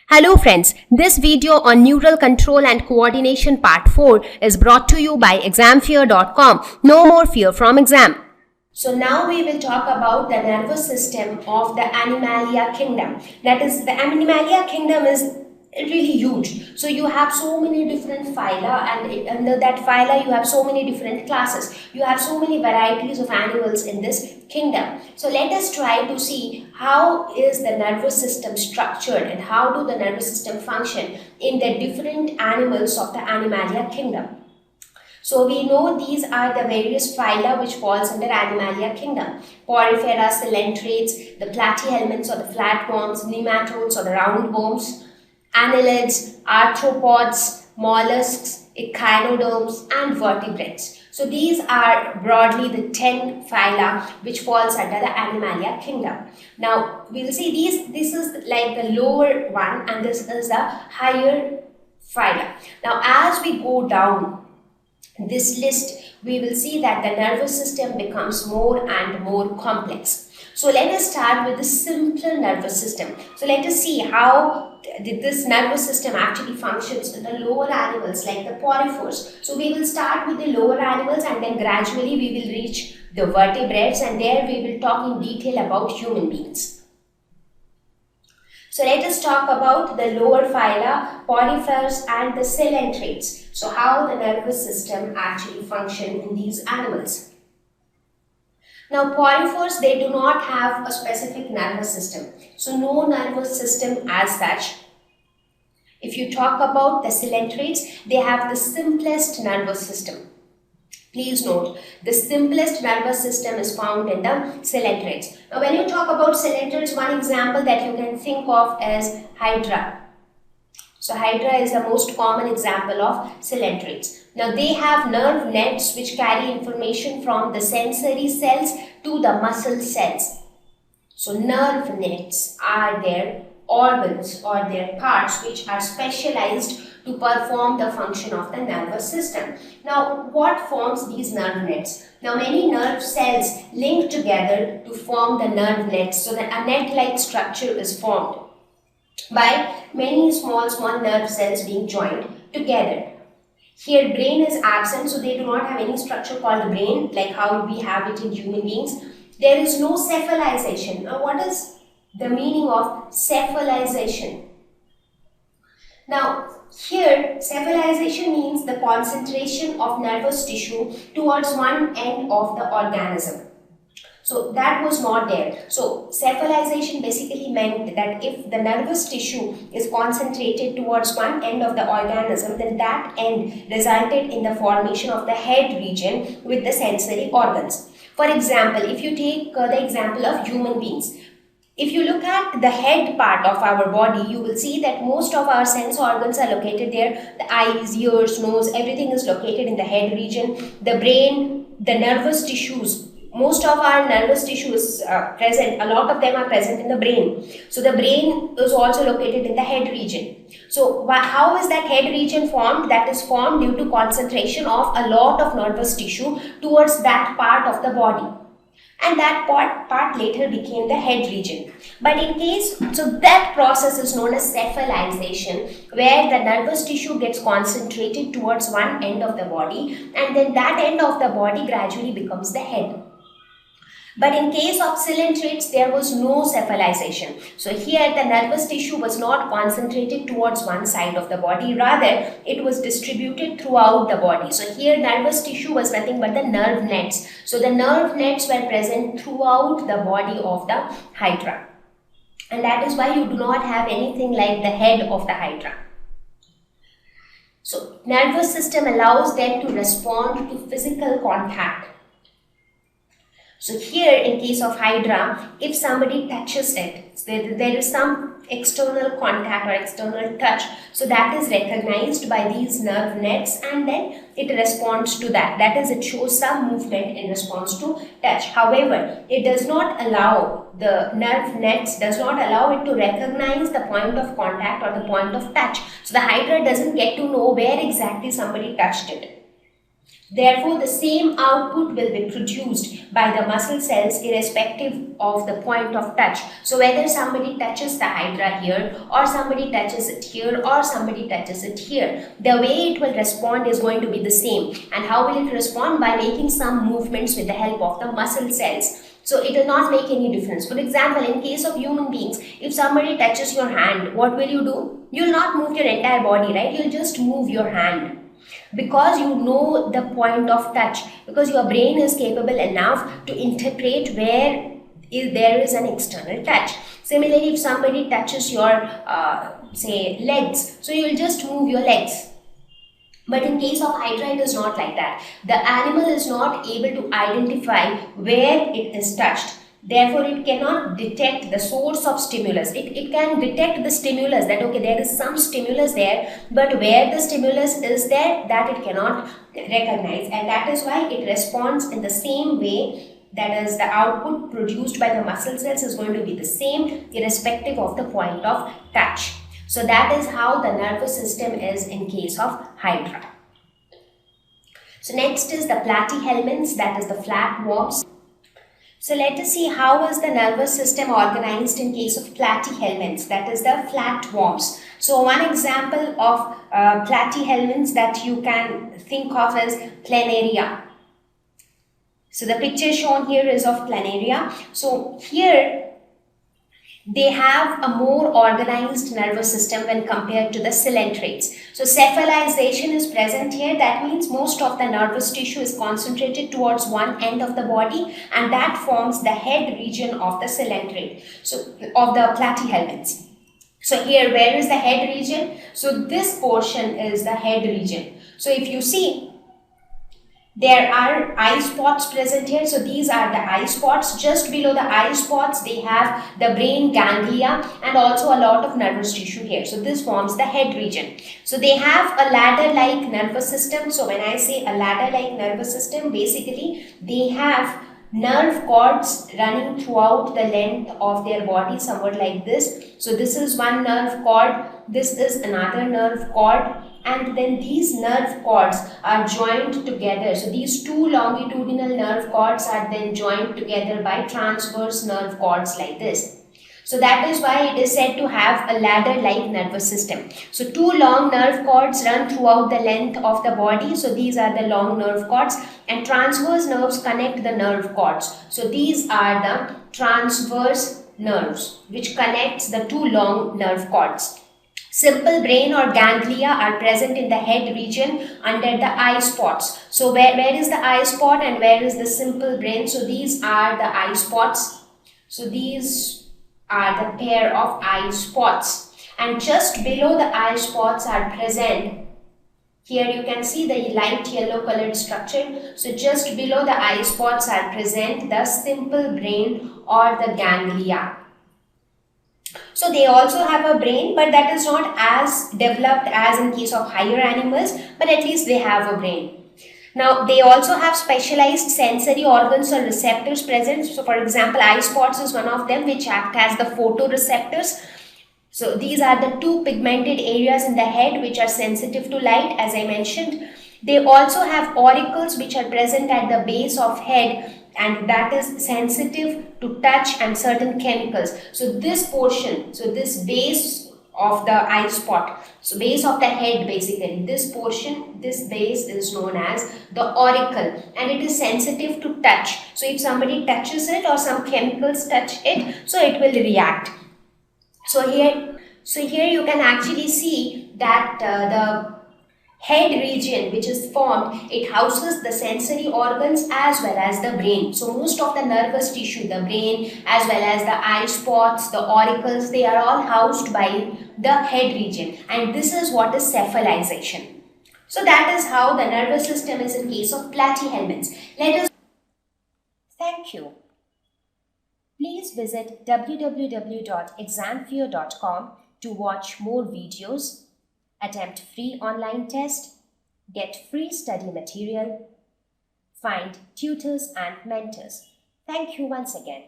Hello friends, this video on neural control and coordination part 4 is brought to you by examfear.com. No more fear from exam. So now we will talk about the nervous system of the Animalia kingdom. That is, the Animalia kingdom is really huge. So you have so many different phyla, and under that phyla you have so many different classes. You have so many varieties of animals in this kingdom. So let us try to see how is the nervous system structured and how do the nervous system function in the different animals of the Animalia kingdom. So we know these are the various phyla which falls under Animalia kingdom. Porifera, coelentrates, the platyhelminthes or the flatworms, nematodes or the roundworms, annelids, arthropods, mollusks, echinoderms and vertebrates. So these are broadly the 10 phyla which falls under the Animalia kingdom. Now we will see this is like the lower one and this is the higher phyla. Now as we go down this list, we will see that the nervous system becomes more and more complex. So let us start with the simpler nervous system. So let us see how this nervous system actually functions in the lower animals like the porifers. So we will start with the lower animals and then gradually we will reach the vertebrates, and there we will talk in detail about human beings. So let us talk about the lower phyla, porifers and the coelentrates. So how the nervous system actually function in these animals. Now porifers, they do not have a specific nervous system. So no nervous system as such. If you talk about the coelentrates, they have the simplest nervous system. Please note, the simplest nervous system is found in the coelentrates. Now when you talk about coelentrates, one example that you can think of is Hydra. So Hydra is the most common example of coelentrates. Now they have nerve nets which carry information from the sensory cells to the muscle cells. So nerve nets are their organs or their parts which are specialized to perform the function of the nervous system. Now what forms these nerve nets? Now many nerve cells link together to form the nerve nets, so that a net-like structure is formed by many small nerve cells being joined together. Here brain is absent, so they do not have any structure called brain like how we have it in human beings. There is no cephalization. Now what is the meaning of cephalization? Now here cephalization means the concentration of nervous tissue towards one end of the organism. So that was not there. So cephalization basically meant that if the nervous tissue is concentrated towards one end of the organism, then that end resulted in the formation of the head region with the sensory organs. For example, if you take the example of human beings, if you look at the head part of our body, you will see that most of our sense organs are located there. The eyes, ears, nose, everything is located in the head region. The brain, the nervous tissues, most of our nervous tissue is present, a lot of them are present in the brain. So the brain is also located in the head region. So how is that head region formed? That is formed due to concentration of a lot of nervous tissue towards that part of the body. And that part later became the head region. But in case, so that process is known as cephalization, where the nervous tissue gets concentrated towards one end of the body, and then that end of the body gradually becomes the head. But in case of coelentrates, there was no cephalization. So here the nervous tissue was not concentrated towards one side of the body, rather it was distributed throughout the body. So here nervous tissue was nothing but the nerve nets. So the nerve nets were present throughout the body of the Hydra. And that is why you do not have anything like the head of the Hydra. So nervous system allows them to respond to physical contact. So here in case of Hydra, if somebody touches it, there is some external contact or external touch. So that is recognized by these nerve nets and then it responds to that. That is, it shows some movement in response to touch. However, it does not allow, the nerve nets does not allow it to recognize the point of contact or the point of touch. So the Hydra doesn't get to know where exactly somebody touched it. Therefore, the same output will be produced by the muscle cells irrespective of the point of touch. So whether somebody touches the hydra here, or somebody touches it here, or somebody touches it here, the way it will respond is going to be the same. And how will it respond? By making some movements with the help of the muscle cells. So it will not make any difference. For example, in case of human beings, if somebody touches your hand, what will you do? You will not move your entire body, right? You will just move your hand, because you know the point of touch, because your brain is capable enough to interpret where there is an external touch. Similarly, if somebody touches your say legs, so you will just move your legs. But in case of hydra, it is not like that. The animal is not able to identify where it is touched. Therefore, it cannot detect the source of stimulus. It can detect the stimulus, that okay, there is some stimulus there, but where the stimulus is there, that it cannot recognize. And that is why it responds in the same way. That is, the output produced by the muscle cells is going to be the same irrespective of the point of touch. So that is how the nervous system is in case of hydra. So next is the platyhelminthes, that is the flatworms. So let us see how is the nervous system organized in case of platyhelminthes, that is the flatworms. So one example of platyhelminthes that you can think of is planaria. So the picture shown here is of planaria. So here they have a more organized nervous system when compared to the coelentrates. So cephalization is present here. That means most of the nervous tissue is concentrated towards one end of the body, and that forms the head region of the coelentrate, so of the platyhelminthes. So here, where is the head region? So this portion is the head region. So if you see, there are eye spots present here. So these are the eye spots. Just below the eye spots, they have the brain ganglia and also a lot of nervous tissue here. So this forms the head region. So they have a ladder-like nervous system. So when I say a ladder-like nervous system, basically they have nerve cords running throughout the length of their body, somewhat like this. So this is one nerve cord, this is another nerve cord, and then these nerve cords are joined together. So these two longitudinal nerve cords are then joined together by transverse nerve cords like this. So that is why it is said to have a ladder-like nervous system. So two long nerve cords run throughout the length of the body. So these are the long nerve cords, and transverse nerves connect the nerve cords. So these are the transverse nerves which connects the two long nerve cords. Simple brain or ganglia are present in the head region under the eye spots. So where is the eye spot and where is the simple brain? So these are the eye spots. So these are the pair of eye spots, and just below the eye spots are present. Here you can see the light yellow colored structure. So just below the eye spots are present the simple brain or the ganglia. So they also have a brain, but that is not as developed as in case of higher animals, but at least they have a brain. Now they also have specialized sensory organs or receptors present. So for example, eye spots is one of them, which act as the photoreceptors. So these are the two pigmented areas in the head which are sensitive to light, as I mentioned. They also have auricles which are present at the base of head, and that is sensitive to touch and certain chemicals. So this portion, so this base of the eye spot, so base of the head, basically this portion, this base is known as the auricle, and it is sensitive to touch. So if somebody touches it or some chemicals touch it, so it will react. So here you can actually see that the head region which is formed, it houses the sensory organs as well as the brain. So most of the nervous tissue, the brain as well as the eye spots, the auricles, they are all housed by the head region, and this is what is cephalization. So that is how the nervous system is in case of platyhelminthes. Thank you. Please visit www.examfear.com to watch more videos, attempt free online test, get free study material, find tutors and mentors. Thank you once again.